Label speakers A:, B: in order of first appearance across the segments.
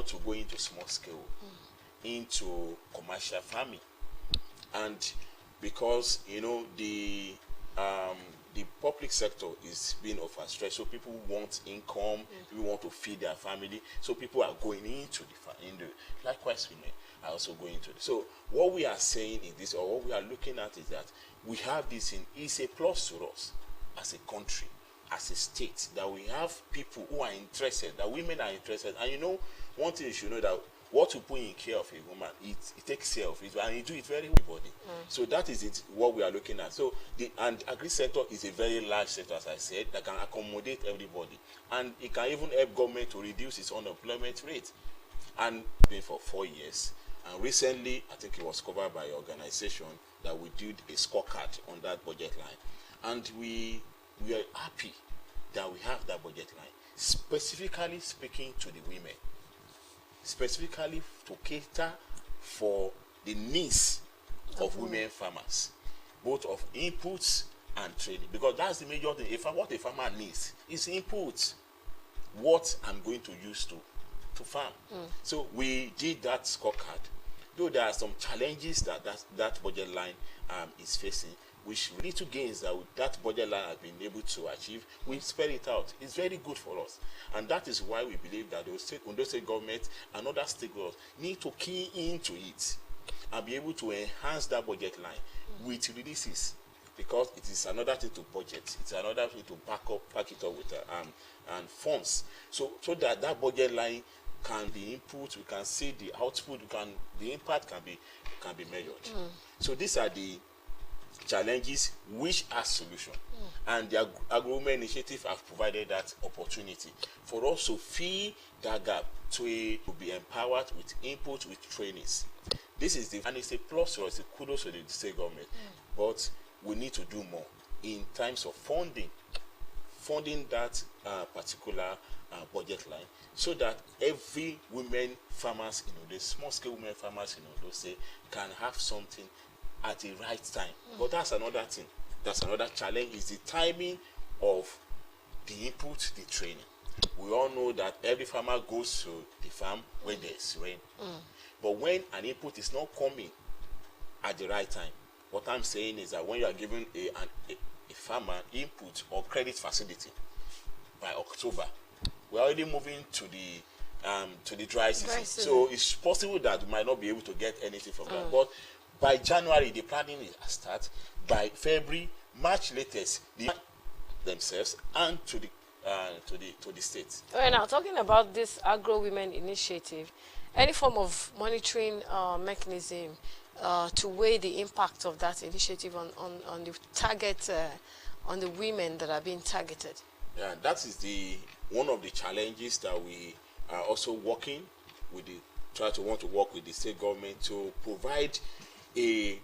A: to go into small scale, into commercial farming. And because the public sector is being overstretched, so people want income, people want to feed their family, so people are going into likewise women are also going into it. So what we are saying in this, or what we are looking at, is that we have this is a plus to us as a country, as a state, that we have people who are interested, that women are interested. And one thing you should know, that what you put in care of a woman, it takes care of it, and you do it very well. So that is it, what we are looking at. So the agri sector is a very large sector, as I said, that can accommodate everybody, and it can even help government to reduce its unemployment rate. And been for 4 years, and recently I think it was covered by an organization that we did a scorecard on that budget line, and we are happy that we have that budget line, specifically speaking to the women, specifically to cater for the needs of women farmers, both of inputs and training, because that's the major thing. What a farmer needs is inputs, what I'm going to use to farm. So we did that scorecard, though there are some challenges that budget line is facing, which little gains that budget line has been able to achieve, we spread it out. It's very good for us, and that is why we believe that the Ondo State government and other stakeholders need to key into it and be able to enhance that budget line with releases, because it is another thing to budget, it's another thing to pack it up with and funds, so that budget line can be input, we can see the output, the impact can be measured. So these are the challenges which are solution, and the Agro-Women Initiative have provided that opportunity for us to fill that gap, to be empowered with input, with trainings. This is and it's a plus, or it's a kudos to the state government, but we need to do more in terms of funding that particular budget line, so that every women farmers, the small scale women farmers can have something at the right time. But that's another thing. That's another challenge, is the timing of the input, the training. We all know that every farmer goes to the farm when there's rain. But when an input is not coming at the right time, what I'm saying is that when you are given a farmer input or credit facility by October, we're already moving to the dry season. So it's possible that we might not be able to get anything from that. But by January, the planning starts. By February, March latest, themselves and to the states.
B: Right, now talking about this Agro-Women Initiative, any form of monitoring mechanism to weigh the impact of that initiative on the target, on the women that are being targeted?
A: Yeah, that is one of the challenges that we are also working with want to work with the state government to provide a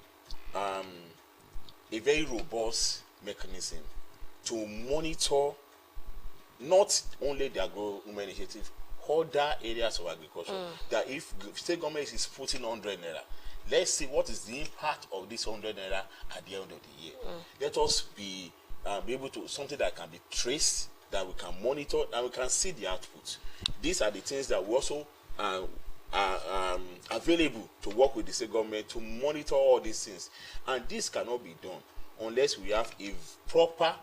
A: very robust mechanism to monitor not only the Agro-Women Initiative, other areas of agriculture. That if state government is putting 100 naira, let's see what is the impact of this 100 naira at the end of the year. Let us be able to something that can be traced, that we can monitor, and we can see the output. These are the things that we also are available to work with the state government to monitor all these things. And this cannot be done unless we have a proper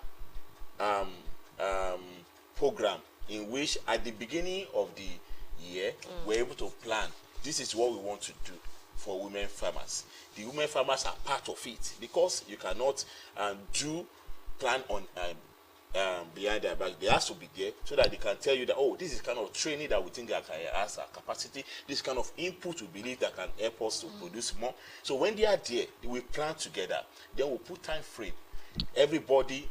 A: program in which at the beginning of the year we're able to plan, this is what we want to do for women farmers. The women farmers are part of it, because you cannot plan on behind their back. They have to be there so that they can tell you that, oh, this is kind of training that we think that has a capacity, this kind of input we believe that can help us to produce more. So when they are there, we plan together, then we'll put time frame. Everybody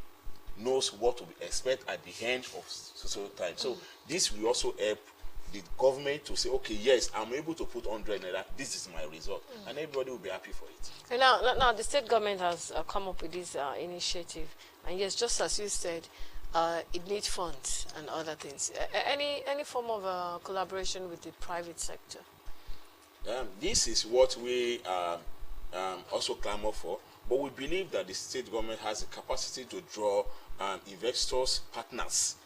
A: knows what to expect at the end of so time. So this will also help the government to say, okay, yes, I'm able to put 100 naira, this is my result, and everybody will be happy for it.
B: And now the state government has come up with this initiative, and yes, just as you said, it needs funds and other things. Any form of collaboration with the private sector?
A: This is what we also clamor for, but we believe that the state government has the capacity to draw investors, partners,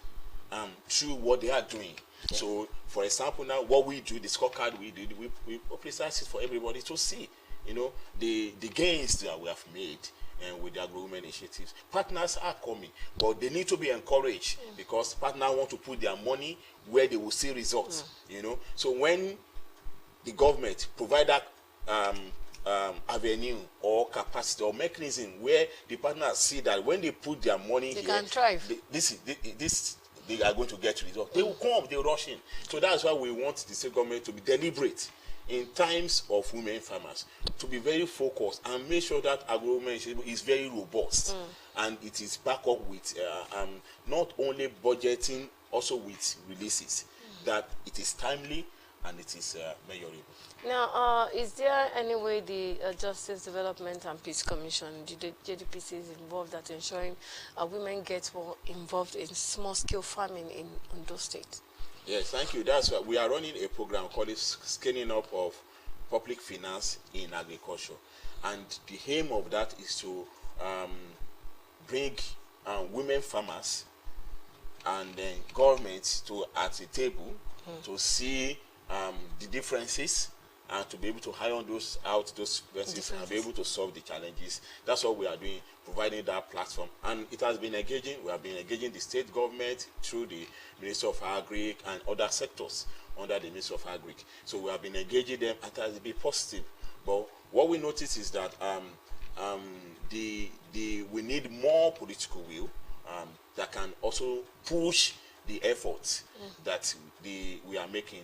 A: through what they are doing. Yeah. So, for example, now what we do, the scorecard we did, we publicize it for everybody to see. The gains that we have made and with the agro-women initiatives. Partners are coming, but they need to be encouraged because partners want to put their money where they will see results. So when the government provide that avenue or capacity or mechanism where the partners see that when they put their money
B: they
A: here,
B: can thrive.
A: They are going to get results. They will come, they will rush in. So that's why we want the state government to be deliberate in times of women farmers, to be very focused and make sure that agro-women is very robust and it is backed up with not only budgeting, also with releases, that it is timely and it is measurable. Now,
B: is there any way the Justice Development and Peace Commission, JDPC, is involved at ensuring women get more involved in small-scale farming in Ondo State?
A: Yes, thank you. That's why we are running a program called Scaling Up of Public Finance in Agriculture. And the aim of that is to bring women farmers and then governments at the table to see the differences and to be able to iron those verses and be able to solve the challenges. That's what we are doing, providing that platform. And it has been engaging. We have been engaging the state government through the Ministry of Agri and other sectors under the Ministry of Agri. So we have been engaging them, and it has been positive. But what we notice is that we need more political will that can also push the efforts that we are making.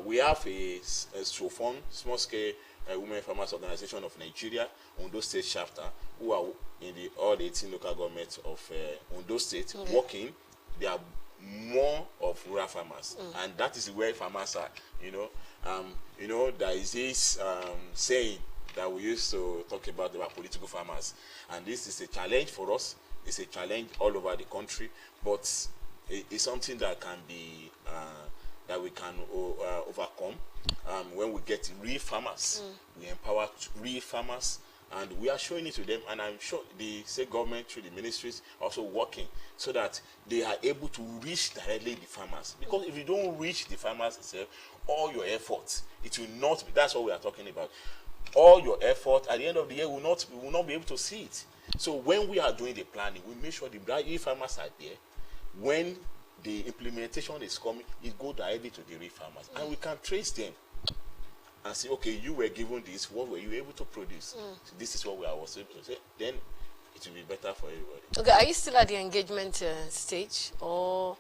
A: We have a STROFON, Small Scale Women Farmers Organization of Nigeria, Ondo State chapter, who are in all 18 local governments of Ondo State working. They are more of rural farmers, and that is where farmers are. There is this saying that we used to talk about political farmers, and this is a challenge for us. It's a challenge all over the country, but it's something that can be that we can overcome when we get real farmers. We empower real farmers, and we are showing it to them, and I'm sure the state government through the ministries also working so that they are able to reach directly the farmers. Because if you don't reach the farmers itself, all your efforts, it will not be. That's what we are talking about. All your effort at the end of the year we will not be able to see it. So when we are doing the planning, we make sure the real farmers are there. When the implementation is coming, it goes directly to the real farmers, and we can trace them and say, okay, you were given this, what were you able to produce? So this is what we are also able to say. Then it will be better for everybody.
B: Okay, are you still at the engagement stage, or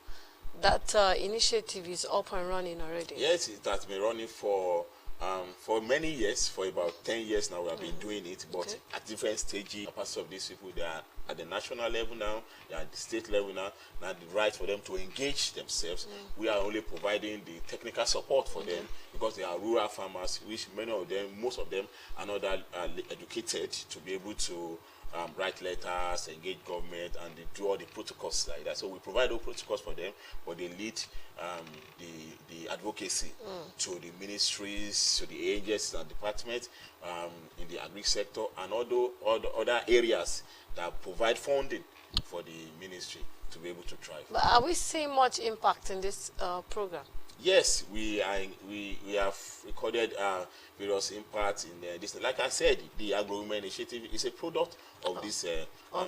B: that initiative is up and running already?
A: Yes, it has been running for many years, for about 10 years now. We have been doing it, but at different stages. Parts of these people, they are at the national level now, they are at the state level now. Now the right for them to engage themselves. We are only providing the technical support for them because they are rural farmers, which most of them are not that educated to be able to write letters, engage government, and they do all the protocols like that. So we provide all protocols for them, but they lead the advocacy to the ministries, to the agencies and departments in the agri sector, and all the other areas that provide funding for the ministry to be able to thrive.
B: But are we seeing much impact in this program?
A: Yes, we have recorded various impacts in this. Like I said, the Agro-Women Initiative is a product of this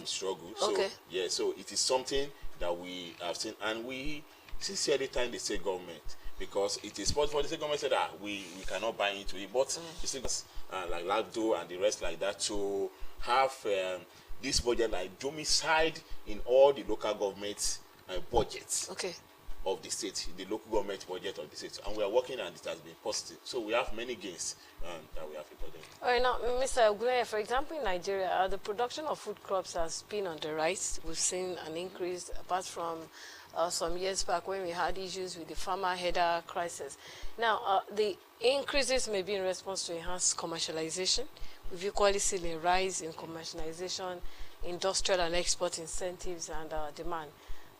A: struggle. So yeah, so it is something that we have seen, and we sincerely thank the state government, because it is possible for the state government to say that we cannot buy into it, but the state like Lagdo and the rest like that to have this budget like domiciled in all the local government budgets. Of the state, the local government budget of the state, and we are working, and it has been positive. So we have many gains that we have recorded.
B: All right, now, Mr. Ogunleye, for example, in Nigeria, the production of food crops has been on the rise. We've seen an increase, apart from some years back when we had issues with the farmer header crisis. Now, the increases may be in response to enhanced commercialization. We've equally seen a rise in commercialization, industrial and export incentives, and demand.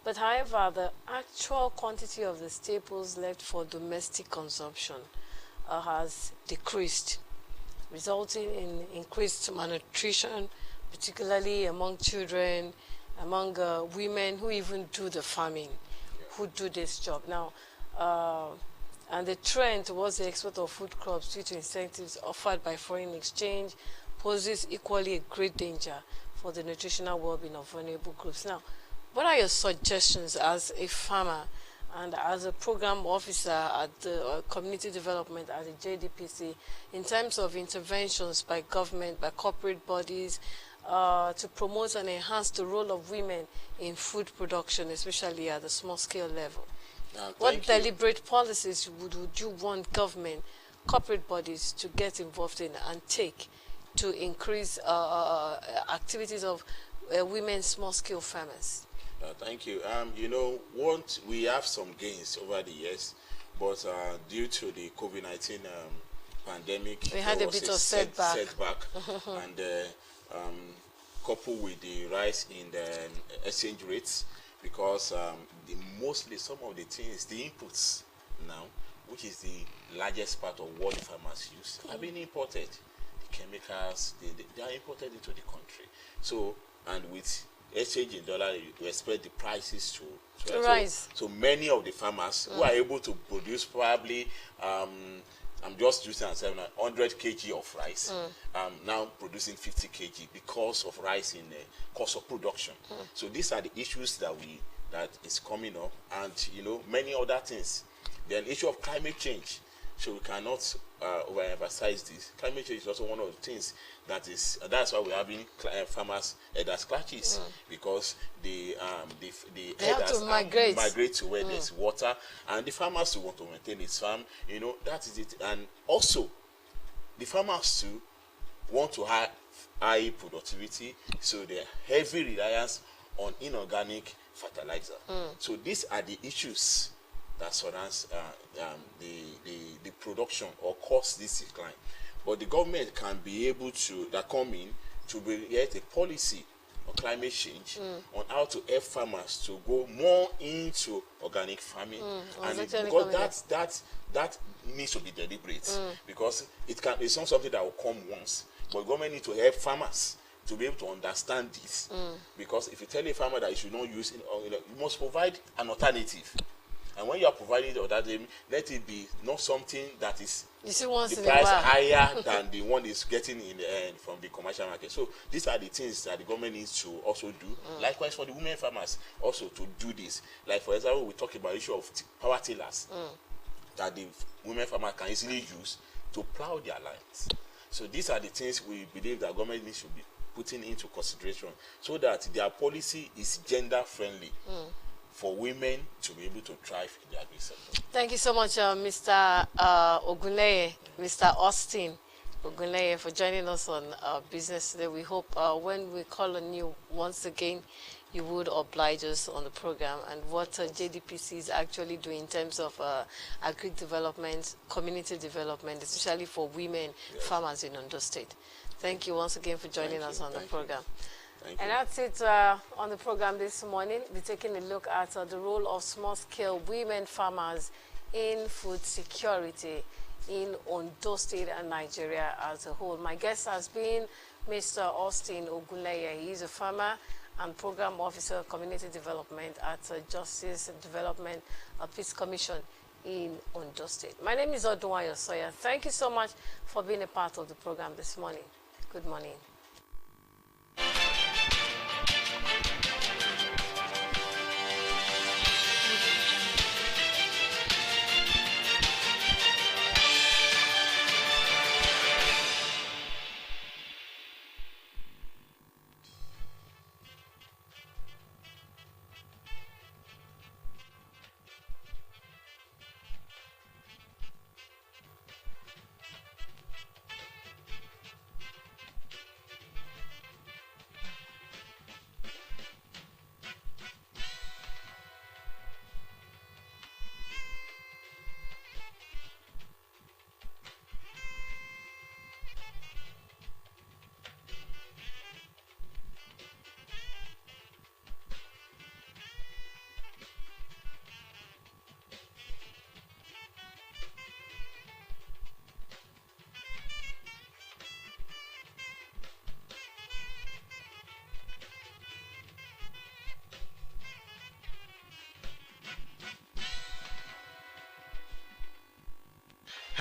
B: But however, the actual quantity of the staples left for domestic consumption has decreased, resulting in increased malnutrition, particularly among children, among women who even do the farming, who do this job. Now, and the trend towards the export of food crops due to incentives offered by foreign exchange poses equally a great danger for the nutritional well-being of vulnerable groups. Now, what are your suggestions as a farmer and as a program officer at the community development at the JDPC in terms of interventions by government, by corporate bodies, to promote and enhance the role of women in food production, especially at the small-scale level? What deliberate policies would you want government, corporate bodies to get involved in and take to increase activities of women small-scale farmers?
A: Thank you. We have some gains over the years, but due to the COVID-19 pandemic,
B: we had a bit of setback.
A: And coupled with the rise in the exchange rates, because mostly some of the things, the inputs now, which is the largest part of what the farmers use, are being imported. The chemicals, they are imported into the country. So, and with exchange in dollar, you expect the prices to
B: rise.
A: So many of the farmers who are able to produce probably, I'm just using 100 kg of rice, now producing 50 kg because of rise in cost of production. So these are the issues that is coming up, and many other things. Then issue of climate change. So we cannot overemphasize this. Climate change is also one of the things that's why we're having farmers headers clashes, because the headers migrate to where there's water, and the farmers who want to maintain his farm, that is it. And also the farmers too want to have high productivity, so they're heavy reliance on inorganic fertilizer. So these are the issues that surrounds the production or cause this decline. But the government can be able to come in to create a policy on climate change, on how to help farmers to go more into organic farming, and because that needs to be deliberate, because it's not something that will come once, but government need to help farmers to be able to understand this, because if you tell a farmer that you should not use it, you must provide an alternative. And when you are providing the alternative, let it be not something that is the price higher than the one is getting in the end from the commercial market. So these are the things that the government needs to also do. Likewise for the women farmers also to do this. Like for example, we talk about the issue of power tillers that the women farmers can easily use to plow their lands. So these are the things we believe that government needs to be putting into consideration, so that their policy is gender friendly for women to be able to thrive in the agri sector.
B: Thank you so much, Mr. Ogunleye, Mr. Austin Ogunleye, for joining us on Business Today. We hope when we call on you once again, you would oblige us on the program and what JDPC is actually doing in terms of agri development, community development, especially for women farmers in Ondo State. Thank you once again for joining us on the program. And that's it on the program this morning. We're taking a look at the role of small-scale women farmers in food security in Ondo State and Nigeria as a whole. My guest has been Mr. Austin Ogunleye. He's a farmer and program officer of community development at Justice Development Peace Commission in Ondo State. My name is Oduwayo Soya. Thank you so much for being a part of the program this morning. Good morning.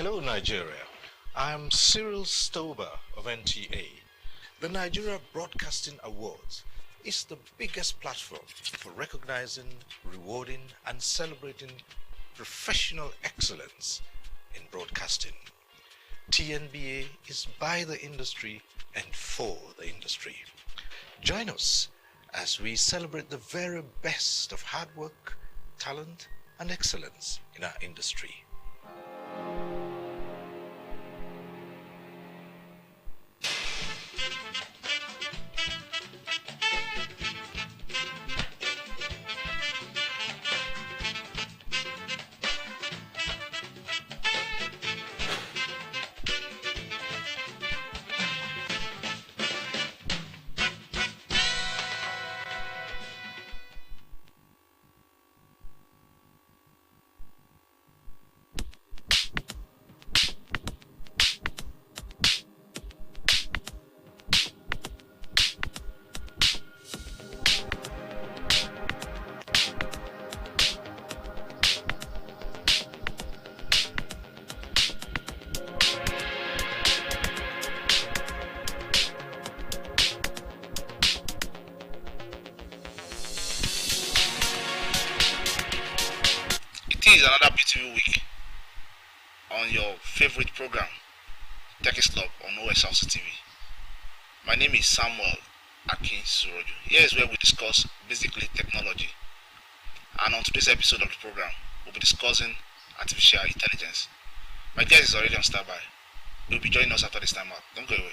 C: Hello, Nigeria. I'm Cyril Stober of NTA. The Nigeria Broadcasting Awards is the biggest platform for recognizing, rewarding, and celebrating professional excellence in broadcasting. TNBA is by the industry and for the industry. Join us as we celebrate the very best of hard work, talent, and excellence in our industry.
D: It is another beautiful week on your favorite program, Techie Club on Osrc TV. My name is Samuel Akin Suroju. Here is where we discuss basically technology. And on today's episode of the program, we'll be discussing artificial intelligence. My guest is already on standby. He'll be joining us after this time out. Don't go away.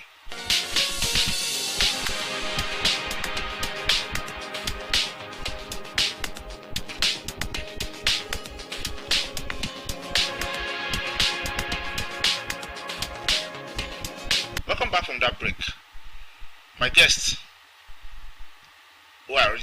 D: Welcome back from that break. My guest, who I already